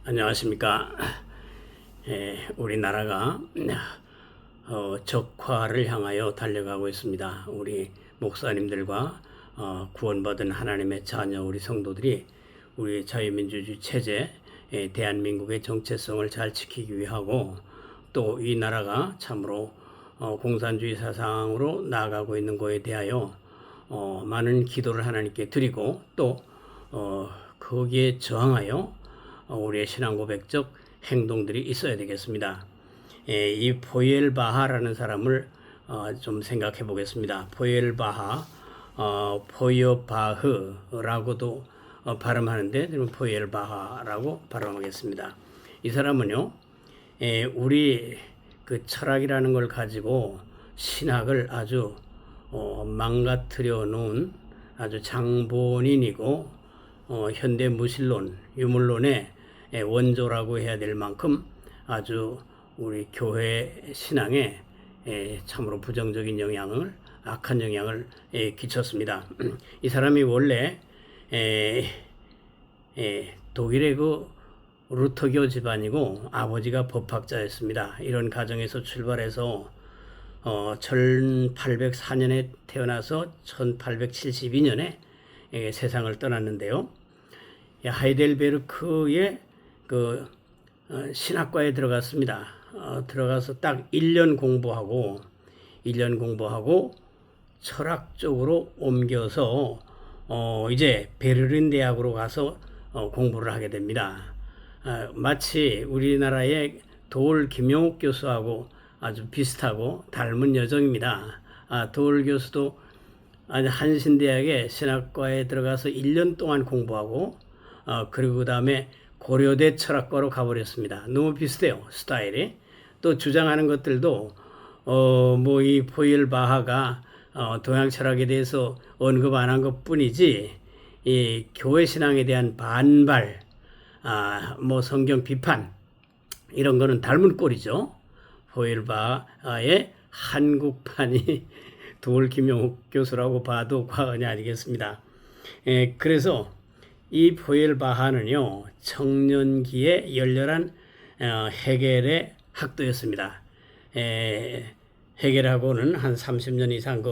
안녕하십니까. 우리나라가 적화를 향하여 달려가고 있습니다. 우리 목사님들과 구원받은 하나님의 자녀 우리 성도들이 우리 자유민주주의 체제, 대한민국의 정체성을 잘 지키기 위하고 또 이 나라가 참으로 공산주의 사상으로 나아가고 있는 것에 대하여 많은 기도를 하나님께 드리고 또 거기에 저항하여 우리의 신앙 고백적 행동들이 있어야 되겠습니다. 이 포엘바하라는 사람을 좀 생각해 보겠습니다. 포엘바하, 포여바흐라고도 발음하는데 포엘바하라고 발음하겠습니다. 이 사람은요, 우리 그 철학이라는 걸 가지고 신학을 아주 망가뜨려 놓은 아주 장본인이고 현대 무신론, 유물론의 원조라고 해야 될 만큼 아주 우리 교회 신앙에 참으로 부정적인 영향을, 악한 영향을 끼쳤습니다. 이 사람이 원래 독일의 그 루터교 집안이고 아버지가 법학자였습니다. 이런 가정에서 출발해서 1804년에 태어나서 1872년에 세상을 떠났는데요. 하이델베르크의 그 신학과에 들어갔습니다. 들어가서 딱 1년 공부하고 철학 쪽으로 옮겨서 이제 베를린 대학으로 가서 공부를 하게 됩니다. 마치 우리나라의 도올 김용옥 교수하고 아주 비슷하고 닮은 여정입니다. 도올 교수도 한신대학의 신학과에 들어가서 1년 동안 공부하고 그리고 그 다음에 고려대 철학과로 가버렸습니다. 너무 비슷해요, 스타일이. 또 주장하는 것들도 뭐 이 포엘바하가 동양 철학에 대해서 언급 안 한 것뿐이지 이 교회 신앙에 대한 반발, 뭐 성경 비판 이런 거는 닮은 꼴이죠. 포엘바하의 한국판이 도올 김용옥 교수라고 봐도 과언이 아니겠습니다. 그래서 이 포엘바하는요, 청년기에 열렬한 헤겔의 학도였습니다. 헤겔하고는 한 30년 이상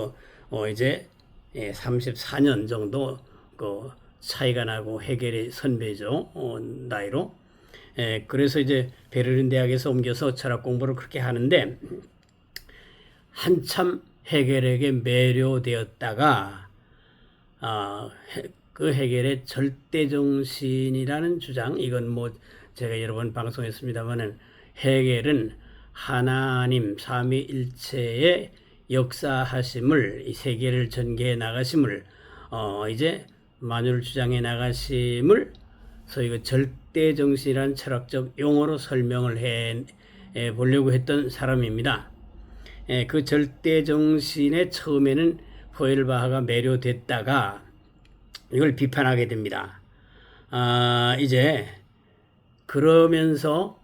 이제 34년 정도 그 차이가 나고 헤겔의 선배죠, 나이로. 그래서 이제 베를린 대학에서 옮겨서 철학 공부를 그렇게 하는데 한참 헤겔에게 매료되었다가 그 헤겔의 절대정신이라는 주장, 이건 뭐 제가 여러 번 방송했습니다만은 헤겔은 하나님 삼위일체의 역사하심을, 이 세계를 전개해 나가심을 이제 만유를 주장해 나가심을 소위 그 절대정신이라는 철학적 용어로 설명을 해 보려고 했던 사람입니다. 그 절대정신에 처음에는 포엘바하가 매료됐다가 이걸 비판하게 됩니다. 이제 그러면서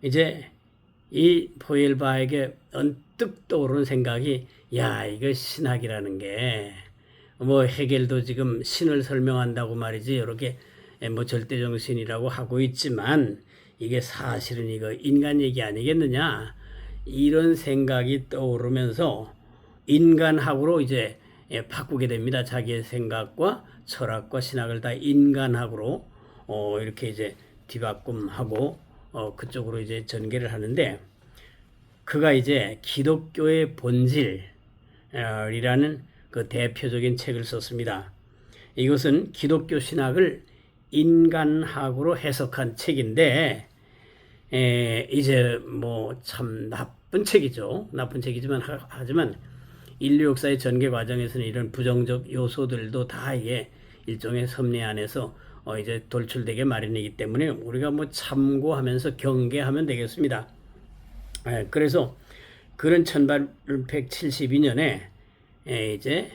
이제 이 포엘바에게 언뜻 떠오르는 생각이, 야, 이거 신학이라는 게 뭐 헤겔도 지금 신을 설명한다고 말이지 이렇게 뭐 절대정신이라고 하고 있지만 이게 사실은 이거 인간 얘기 아니겠느냐, 이런 생각이 떠오르면서 인간학으로 이제 바꾸게 됩니다. 자기의 생각과 철학과 신학을 다 인간학으로 이렇게 이제 뒤바꿈하고 그쪽으로 이제 전개를 하는데, 그가 이제 기독교의 본질이라는 그 대표적인 책을 썼습니다. 이것은 기독교 신학을 인간학으로 해석한 책인데 이제 뭐 참 나쁜 책이죠. 나쁜 책이지만 하지만 인류 역사의 전개 과정에서는 이런 부정적 요소들도 다 이게 일종의 섭리 안에서 이제 돌출되게 마련이기 때문에 우리가 뭐 참고하면서 경계하면 되겠습니다. 그래서 그런 1872년에 이제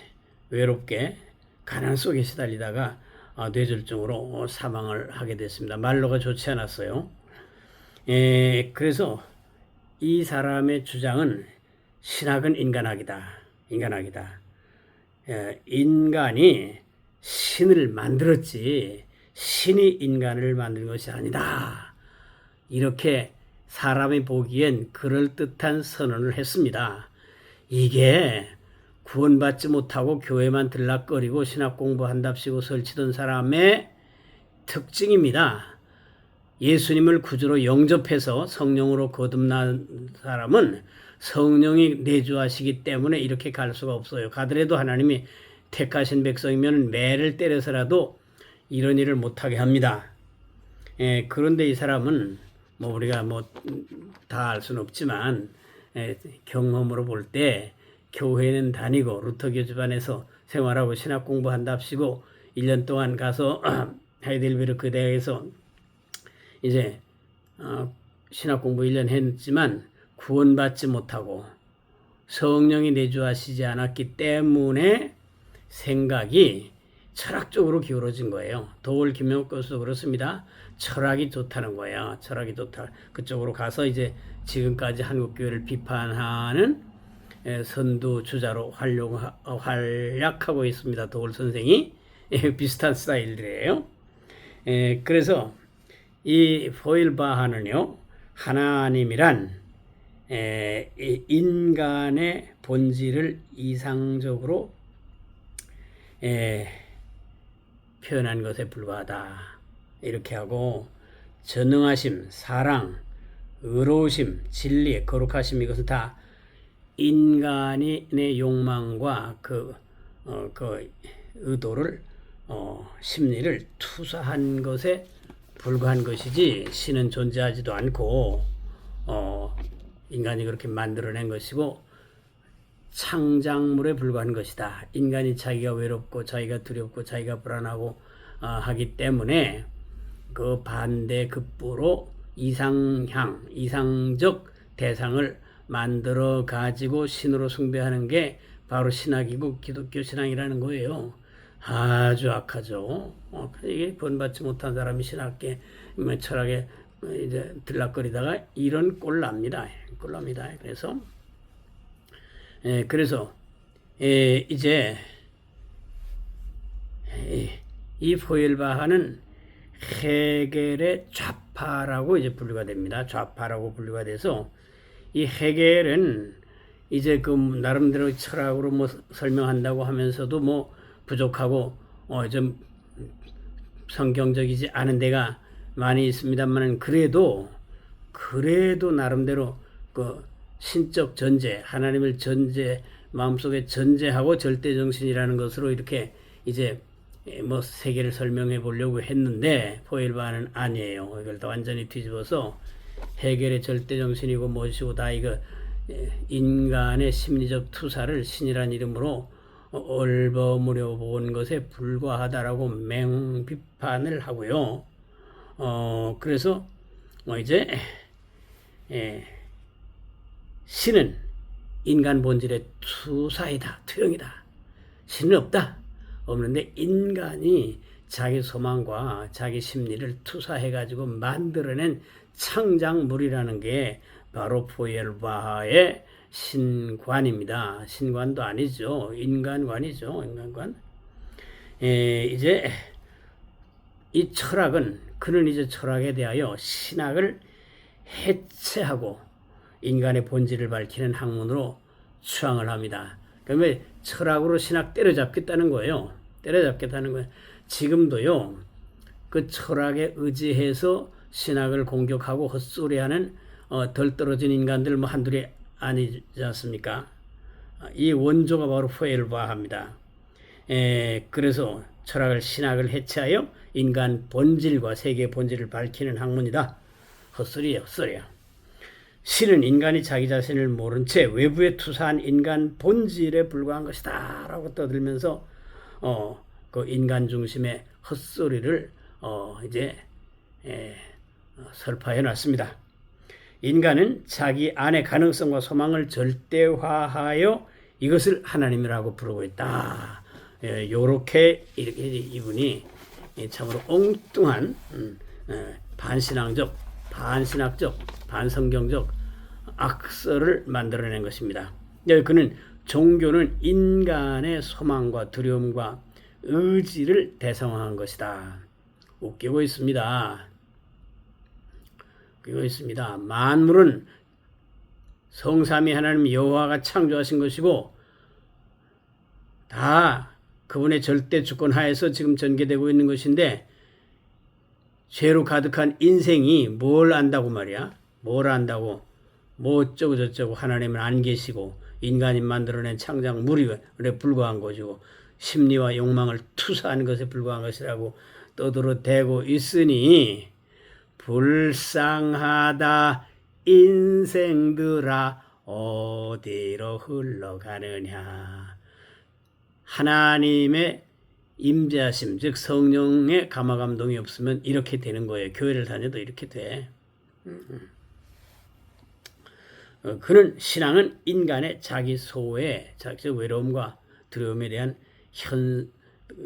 외롭게 가난 속에 시달리다가 뇌졸중으로 사망을 하게 됐습니다. 말로가 좋지 않았어요. 그래서 이 사람의 주장은 신학은 인간학이다. 인간이 신을 만들었지 신이 인간을 만든 것이 아니다. 이렇게 사람이 보기엔 그럴듯한 선언을 했습니다. 이게 구원받지 못하고 교회만 들락거리고 신학 공부한답시고 설치던 사람의 특징입니다. 예수님을 구주로 영접해서 성령으로 거듭난 사람은 성령이 내주하시기 때문에 이렇게 갈 수가 없어요. 가더라도 하나님이 택하신 백성이면 매를 때려서라도 이런 일을 못하게 합니다. 그런데 이 사람은 뭐 우리가 뭐 다 알 수는 없지만 경험으로 볼 때 교회는 다니고 루터교 집안에서 생활하고 신학 공부한답시고 1년 동안 가서 하이델베르크 대학에서 이제 신학 공부 1년 했지만 구원받지 못하고 성령이 내주하시지 않았기 때문에 생각이 철학적으로 기울어진 거예요. 도울 김영욱 교수도 그렇습니다. 철학이 좋다는 거예요. 철학이 좋다. 그쪽으로 가서 이제 지금까지 한국교회를 비판하는 선두 주자로 활약하고 있습니다. 도울 선생이 비슷한 스타일들이에요. 그래서 이 포일바하는요, 하나님이란 인간의 본질을 이상적으로 표현한 것에 불과하다. 이렇게 하고 전능하심, 사랑, 의로우심, 진리, 거룩하심 이것은 다 인간의 욕망과 그 의도를 심리를 투사한 것에 불과한 것이지 신은 존재하지도 않고 인간이 그렇게 만들어낸 것이고 창작물에 불과한 것이다. 인간이 자기가 외롭고 자기가 두렵고 자기가 불안하고 하기 때문에 그 반대 급부로 이상적 대상을 만들어 가지고 신으로 숭배하는 게 바로 신학이고 기독교 신앙이라는 거예요. 아주 악하죠. 이게 본받지 못한 사람이 신학계, 철학에 이제 들락거리다가 이런 꼴납니다. 그래서 이제 이 포일바하는 헤겔의 좌파라고 이제 분류가 됩니다. 좌파라고 분류가 돼서 이 헤겔은 이제 그 나름대로 철학으로 뭐 설명한다고 하면서도 뭐 부족하고 좀 성경적이지 않은 데가 많이 있습니다만 그래도 나름대로 그 신적 전제, 하나님을 마음속에 전제하고 절대 정신이라는 것으로 이렇게 이제 뭐 세계를 설명해 보려고 했는데 포일바는 아니에요. 이걸 다 완전히 뒤집어서 해결의 절대 정신이고 무엇이고 다 이거 인간의 심리적 투사를 신이란 이름으로 얼버무려 본 것에 불과하다라고 맹비판을 하고요. 그래서 이제 신은 인간 본질의 투사이다, 투영이다. 신은 없는데 인간이 자기 소망과 자기 심리를 투사해가지고 만들어낸 창작물이라는 게 바로 포엘바하의 신관입니다. 신관도 아니죠. 인간관이죠. 인간관. 이제 이 철학은 그는 이제 철학에 대하여 신학을 해체하고 인간의 본질을 밝히는 학문으로 추앙을 합니다. 그러면 철학으로 신학 때려잡겠다는 거예요. 지금도요. 그 철학에 의지해서 신학을 공격하고 헛소리하는 덜 떨어진 인간들 뭐 한둘이 아니지 않습니까? 이 원조가 바로 포엘바하입니다. 그래서 철학을 신학을 해체하여 인간 본질과 세계의 본질을 밝히는 학문이다. 헛소리예요. 신은 인간이 자기 자신을 모른 채 외부에 투사한 인간 본질에 불과한 것이다 라고 떠들면서 그 인간 중심의 헛소리를 이제 설파해 놨습니다. 인간은 자기 안의 가능성과 소망을 절대화하여 이것을 하나님이라고 부르고 있다. 요렇게 이렇게 이분이 참으로 엉뚱한 반신학적, 반성경적 악설을 만들어낸 것입니다. 그는 종교는 인간의 소망과 두려움과 의지를 대상화한 것이다. 웃기고 있습니다. 이거 있습니다. 만물은 성삼위 하나님 여호와가 창조하신 것이고 다 그분의 절대 주권 하에서 지금 전개되고 있는 것인데 죄로 가득한 인생이 뭘 안다고 말이야? 뭘 안다고? 뭐 어쩌고 저쩌고 하나님은 안 계시고 인간이 만들어낸 창작물에 불과한 것이고 심리와 욕망을 투사하는 것에 불과한 것이라고 떠들어대고 있으니 불쌍하다 인생들아 어디로 흘러가느냐. 하나님의 임재하심 즉 성령의 감화감동이 없으면 이렇게 되는 거예요. 교회를 다녀도 이렇게 돼. 그는 신앙은 인간의 자기 소외, 자기적 외로움과 두려움에 대한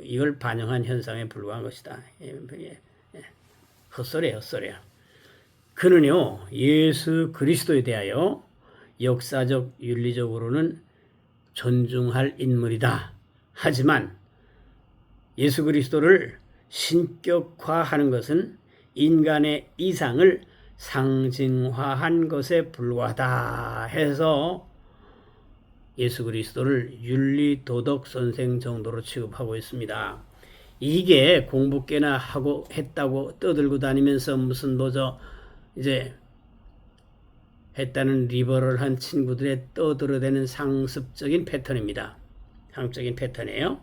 이걸 반영한 현상에 불과한 것이다. 헛소리야, 헛소리야. 그는요, 예수 그리스도에 대하여 역사적, 윤리적으로는 존중할 인물이다. 하지만 예수 그리스도를 신격화하는 것은 인간의 이상을 상징화한 것에 불과하다 해서 예수 그리스도를 윤리 도덕 선생 정도로 취급하고 있습니다. 이게 공부 꽤나 하고 했다고 떠들고 다니면서 무슨 뭐죠 이제 했다는 리버럴한 친구들의 떠들어대는 상습적인 패턴입니다. 상습적인 패턴이에요.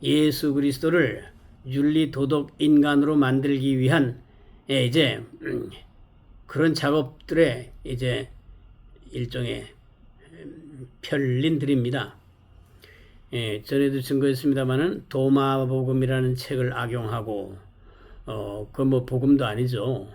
예수 그리스도를 윤리 도덕 인간으로 만들기 위한 이제 그런 작업들의 이제 일종의 편린들입니다. 전에도 증거했습니다만은 도마복음이라는 책을 악용하고 그 뭐 복음도 아니죠.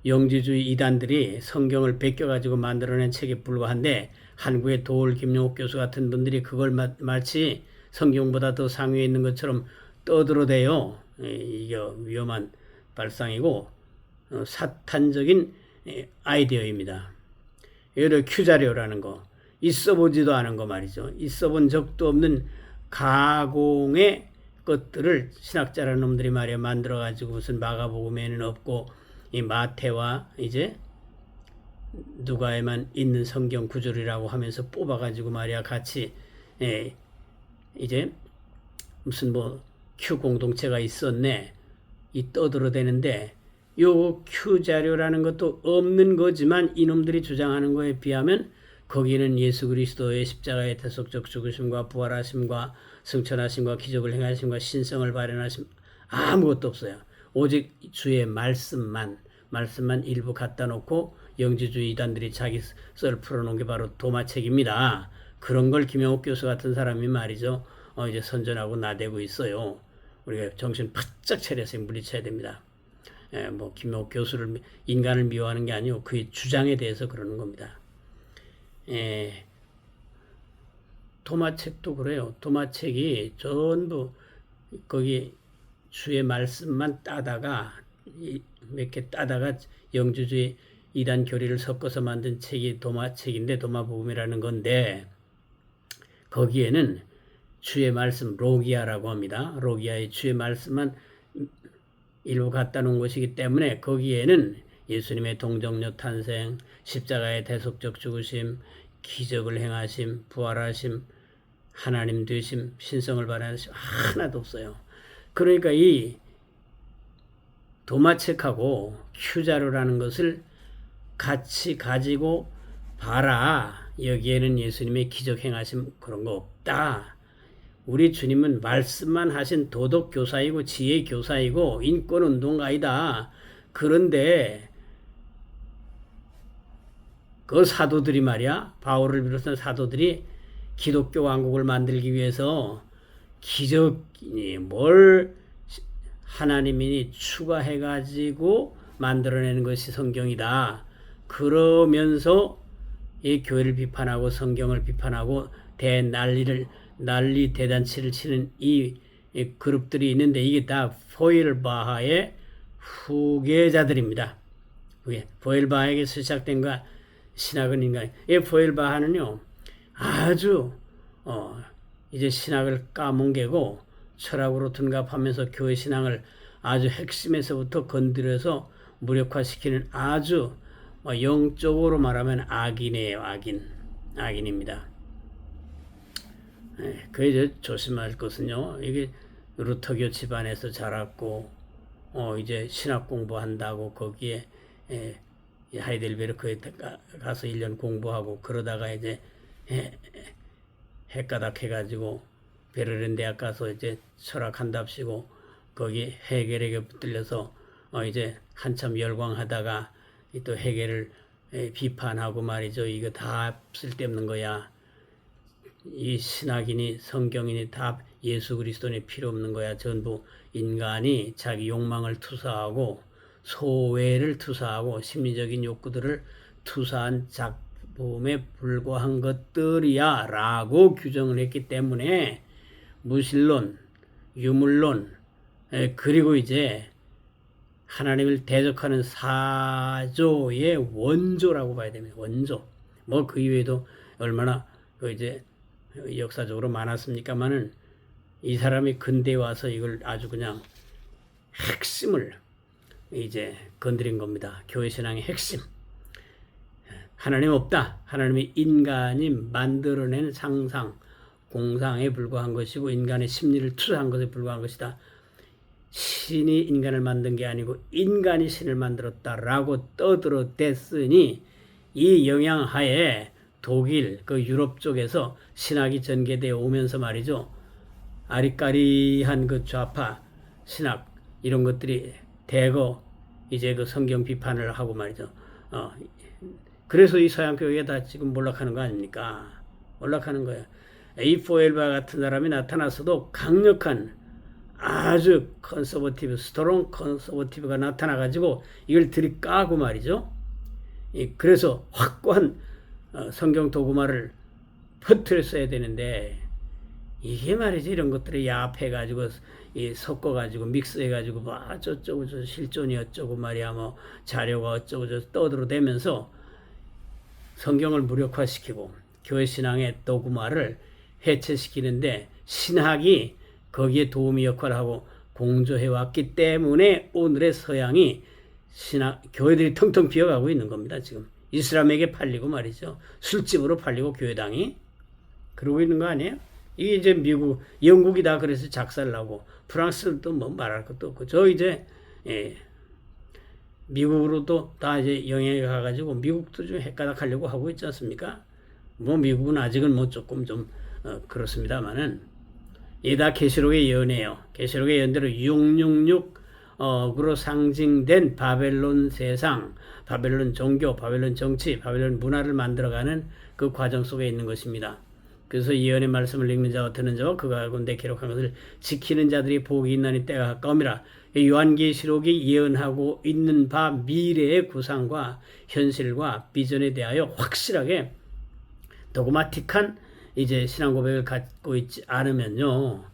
영지주의 이단들이 성경을 베껴가지고 만들어낸 책에 불과한데 한국의 도올 김용옥 교수 같은 분들이 그걸 마치 성경보다 더 상위에 있는 것처럼 떠들어대요. 이게 위험한 발상이고 사탄적인 아이디어입니다. 예를 들어 큐자료라는 거 있어보지도 않은 거 말이죠. 있어본 적도 없는 가공의 것들을 신학자라는 놈들이 말이야 만들어가지고 무슨 마가복음에는 없고 이 마태와 이제 누가에만 있는 성경 구절이라고 하면서 뽑아가지고 말이야 같이 이제 무슨 뭐 큐 공동체가 있었네 이 떠들어대는데 요 큐 자료라는 것도 없는 거지만 이놈들이 주장하는 거에 비하면 거기는 예수 그리스도의 십자가의 대속적 죽으심과 부활하심과 승천하심과 기적을 행하심과 신성을 발현하심 아무것도 없어요. 오직 주의 말씀만 일부 갖다 놓고 영지주의 이단들이 자기 썰 풀어놓은 게 바로 도마책입니다. 그런 걸 김영옥 교수 같은 사람이 말이죠. 이제 선전하고 나대고 있어요. 우리가 정신 바짝 차려서 물리쳐야 됩니다. 뭐 김영옥 교수를 인간을 미워하는 게 아니고 그의 주장에 대해서 그러는 겁니다. 도마책도 그래요. 도마책이 전부 거기 주의 말씀만 따다가 몇 개 따다가 영주주의 이단 교리를 섞어서 만든 책이 도마책인데 도마복음이라는 건데 거기에는 주의 말씀 로기아라고 합니다. 로기아의 주의 말씀만 일부 갖다 놓은 것이기 때문에 거기에는 예수님의 동정녀 탄생, 십자가의 대속적 죽으심, 기적을 행하심, 부활하심, 하나님 되심, 신성을 발현하심 하나도 없어요. 그러니까 이 도마책하고 큐자료라는 것을 같이 가지고 봐라. 여기에는 예수님의 기적 행하심 그런 거 없다. 우리 주님은 말씀만 하신 도덕 교사이고 지혜 교사이고 인권 운동가이다. 그런데 그 사도들이 말이야 바울을 비롯한 사도들이 기독교 왕국을 만들기 위해서 기적이니 뭘 하나님이 추가해가지고 만들어내는 것이 성경이다. 그러면서 이 교회를 비판하고 성경을 비판하고 난리 대잔치를 치는 이 그룹들이 있는데 이게 다 포일바하의 후계자들입니다. 포일바하에게서 시작된 거 신학은 인간. 이 포일바하는요 아주 이제 신학을 까뭉개고 철학으로 둔갑하면서 교회 신앙을 아주 핵심에서부터 건드려서 무력화시키는 아주 영적으로 말하면 악인이에요. 악인입니다. 그 이제 조심할 것은요. 이게 루터교 집안에서 자랐고 이제 신학 공부한다고 거기에 하이델베르크에 가서 1년 공부하고 그러다가 이제 핵가닥 해가지고 베를린 대학 가서 이제 철학한답시고 거기 헤겔에게 붙들려서 이제 한참 열광하다가 또 헤겔을 비판하고 말이죠. 이거 다 쓸데없는 거야. 이 신학이니 성경이니 다 예수 그리스도니 필요 없는 거야. 전부 인간이 자기 욕망을 투사하고 소외를 투사하고 심리적인 욕구들을 투사한 작품에 불과한 것들이야 라고 규정을 했기 때문에 무신론, 유물론, 그리고 이제 하나님을 대적하는 사조의 원조라고 봐야 됩니다. 원조. 뭐 그 이외에도 얼마나 이제 역사적으로 많았습니까만은 이 사람이 근대에 와서 이걸 아주 그냥 핵심을 이제 건드린 겁니다. 교회 신앙의 핵심. 하나님 없다. 하나님이 인간이 만들어낸 상상, 공상에 불과한 것이고 인간의 심리를 투사한 것에 불과한 것이다. 신이 인간을 만든 게 아니고 인간이 신을 만들었다라고 떠들어댔으니 이 영향하에 독일, 그 유럽 쪽에서 신학이 전개되어 오면서 말이죠. 아리까리한 그 좌파 신학 이런 것들이 대거 이제 그 성경 비판을 하고 말이죠. 그래서 이 서양 교회가 다 지금 몰락하는 거 아닙니까? 몰락하는 거예요. A4엘바 같은 사람이 나타났어도 강력한 아주 컨서버티브, 스트롱 컨서버티브가 나타나가지고 이걸 들이까고 말이죠. 그래서 확고한 성경 도구마를 퍼뜨렸어야 되는데 이게 말이지 이런 것들을 야합해가지고 섞어가지고 믹스해가지고 뭐 어쩌고 저 실존이 어쩌고 말이야 뭐 자료가 어쩌고 저 떠들어대면서 성경을 무력화시키고 교회 신앙의 도구마를 해체시키는데 신학이 거기에 도우미 역할을 하고 공조해왔기 때문에 오늘의 서양이 신학 교회들이 텅텅 비어가고 있는 겁니다. 지금 이슬람에게 팔리고 말이죠. 술집으로 팔리고 교회당이 그러고 있는 거 아니에요? 이게 이제 미국, 영국이 다 그래서 작살나고 프랑스도 뭐 말할 것도 없고 저 이제 미국으로도 다 이제 영향이 가가지고 미국도 좀 헷가닥 하려고 하고 있지 않습니까? 뭐 미국은 아직은 뭐 조금 좀 그렇습니다만은 이게 다 계시록의 예언이에요. 계시록의 예언대로 666으로 상징된 바벨론 세상, 바벨론 종교, 바벨론 정치, 바벨론 문화를 만들어가는 그 과정 속에 있는 것입니다. 그래서 예언의 말씀을 읽는 자와 듣는 자와 그가 가운데 기록한 것을 지키는 자들이 복이 있나니 때가 가까움이라. 요한계시록이 예언하고 있는 바 미래의 구상과 현실과 비전에 대하여 확실하게 도그마틱한 이제 신앙 고백을 갖고 있지 않으면요,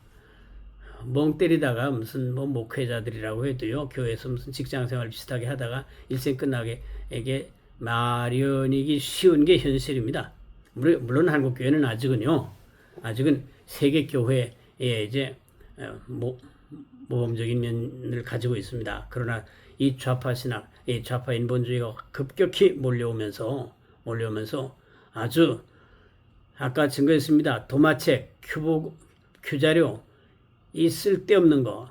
멍 때리다가 무슨 뭐 목회자들이라고 해도요, 교회에서 무슨 직장생활 비슷하게 하다가 일생 끝나게 에게 마련이기 쉬운 게 현실입니다. 물론 한국 교회는 아직은 세계 교회에 이제 모범적인 면을 가지고 있습니다. 그러나 이 좌파 신학, 이 좌파 인본주의가 급격히 몰려오면서 아주 아까 증거했습니다. 도마책, 큐자료, 이 쓸데없는 거,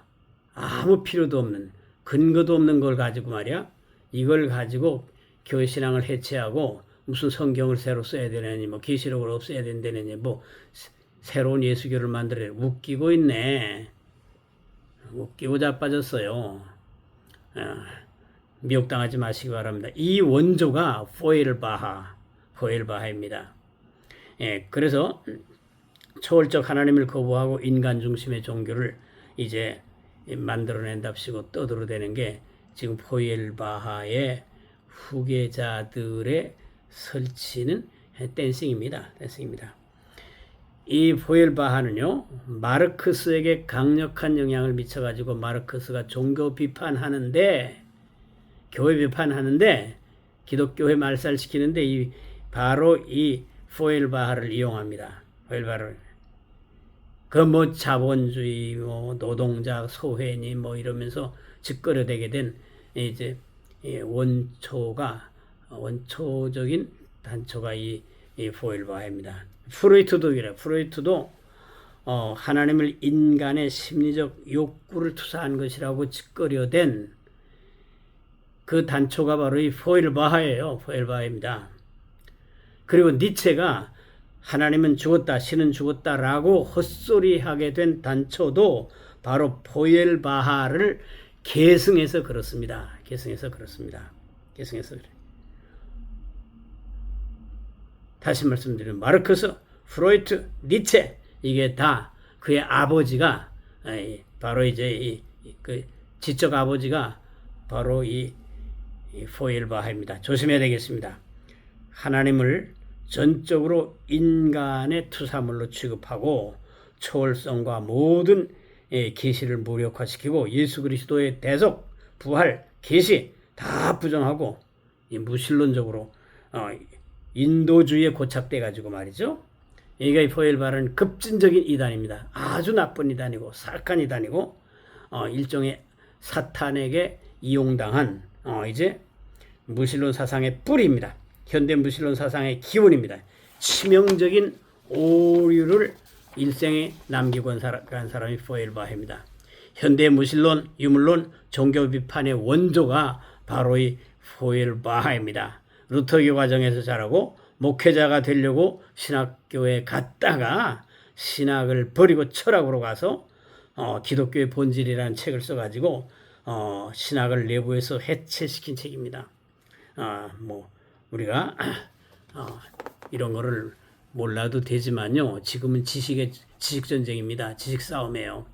아무 필요도 없는, 근거도 없는 걸 가지고 말이야. 이걸 가지고 교회 신앙을 해체하고 무슨 성경을 새로 써야 되느니, 뭐 계시록을 없애야 된다느니, 뭐 새로운 예수교를 만들어 웃기고 있네. 웃기고 자빠졌어요. 미혹당하지 마시기 바랍니다. 이 원조가 포엘바하입니다. 그래서 초월적 하나님을 거부하고 인간 중심의 종교를 이제 만들어낸답시고 떠들어대는 게 지금 포엘바하의 후계자들의 설치는 댄싱입니다. 이 포엘바하는요, 마르크스에게 강력한 영향을 미쳐가지고 마르크스가 종교 비판하는데, 교회 비판하는데, 기독교회 말살시키는데 바로 이 포엘바하를 이용합니다. 포엘바하를. 그 뭐 자본주의, 뭐 노동자, 소회니 뭐 이러면서 짓거려대게 된 이제 원초적인 단초가 이 포일바하입니다. 프로이트도 그래요. 프로이트도 하나님을 인간의 심리적 욕구를 투사한 것이라고 짓거려댄 그 단초가 바로 이 포일바하예요. 포일바하입니다. 그리고 니체가 하나님은 죽었다, 신은 죽었다라고 헛소리하게 된 단초도 바로 포일바하를 계승해서 그렇습니다. 계승해서 그렇습니다. 계승해서 그래. 다시 말씀드리면 마르크스, 프로이트, 니체 이게 다 그의 아버지가 바로 이제 그 지적 아버지가 바로 이 포일바하입니다. 조심해야 되겠습니다. 하나님을 전적으로 인간의 투사물로 취급하고 초월성과 모든 계시를 무력화시키고 예수 그리스도의 대속, 부활, 계시 다 부정하고 무신론적으로 인도주의에 고착돼 가지고 말이죠. 이게 포일바하는 급진적인 이단입니다. 아주 나쁜 이단이고 사악한 이단이고 일종의 사탄에게 이용당한 이제 무신론 사상의 뿌리입니다. 현대 무신론 사상의 기원입니다. 치명적인 오류를 일생에 남기고 간 사람이 포일바하입니다. 현대 무신론, 유물론, 종교 비판의 원조가 바로 이 포일바하입니다. 루터교 과정에서 자라고 목회자가 되려고 신학교에 갔다가 신학을 버리고 철학으로 가서 기독교의 본질이라는 책을 써가지고 신학을 내부에서 해체시킨 책입니다. 우리가 이런 거를 몰라도 되지만요. 지금은 지식 전쟁입니다. 지식 싸움이에요.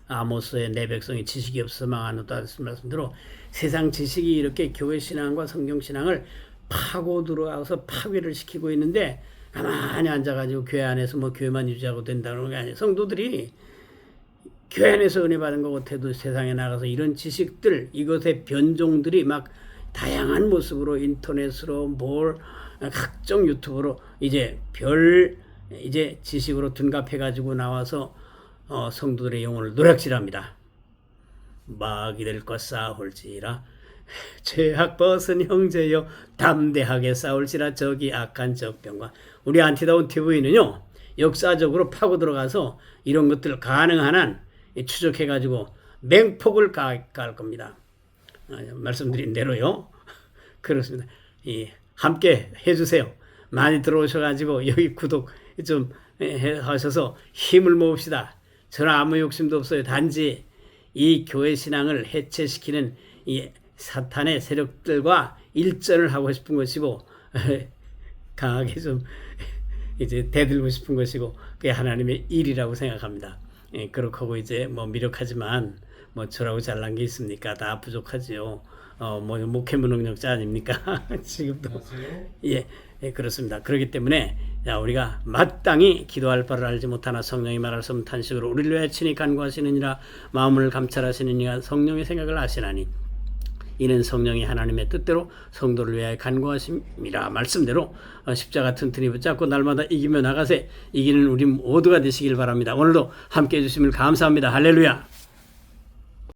아모스의 내 백성이 지식이 없어 망하노다 말씀대로 세상 지식이 이렇게 교회 신앙과 성경 신앙을 파고 들어와서 파괴를 시키고 있는데 가만히 앉아가지고 교회 안에서 교회만 유지하고 된다는 게 아니에요. 성도들이 교회 안에서 은혜 받은 것 같아도 세상에 나가서 이런 지식들, 이것의 변종들이 막 다양한 모습으로 인터넷으로 각종 유튜브로 이제 이제 지식으로 둔갑해가지고 나와서 성도들의 영혼을 노략질합니다. 마귀들과 싸울지라 죄악 벗은 형제여 담대하게 싸울지라 저기 악한 적병과 우리 안티다운 TV는요 역사적으로 파고 들어가서 이런 것들 가능한 한 추적해가지고 맹폭을 가할 겁니다. 말씀드린 대로요. 그렇습니다. 함께 해주세요. 많이 들어오셔가지고 여기 구독 좀 하셔서 힘을 모읍시다. 저는 아무 욕심도 없어요. 단지 이 교회 신앙을 해체시키는 이 사탄의 세력들과 일전을 하고 싶은 것이고 강하게 좀 이제 대들고 싶은 것이고 그게 하나님의 일이라고 생각합니다. 그렇게 하고 이제 미력하지만 저라고 잘난 게 있습니까? 다 부족하지요. 목회 무능력자 아닙니까? 지금도. 예, 그렇습니다. 그렇기 때문에 우리가 마땅히 기도할 바를 알지 못하나 성령이 말할 수 없는 탄식으로 우리를 위하여 친히 간구하시느니라 마음을 감찰하시느니라 성령의 생각을 아시나니 이는 성령이 하나님의 뜻대로 성도를 위하여 간구하심이라 말씀대로 십자가 튼튼히 붙잡고 날마다 이기며 나가세 이기는 우리 모두가 되시길 바랍니다. 오늘도 함께해 주심을 감사합니다. 할렐루야.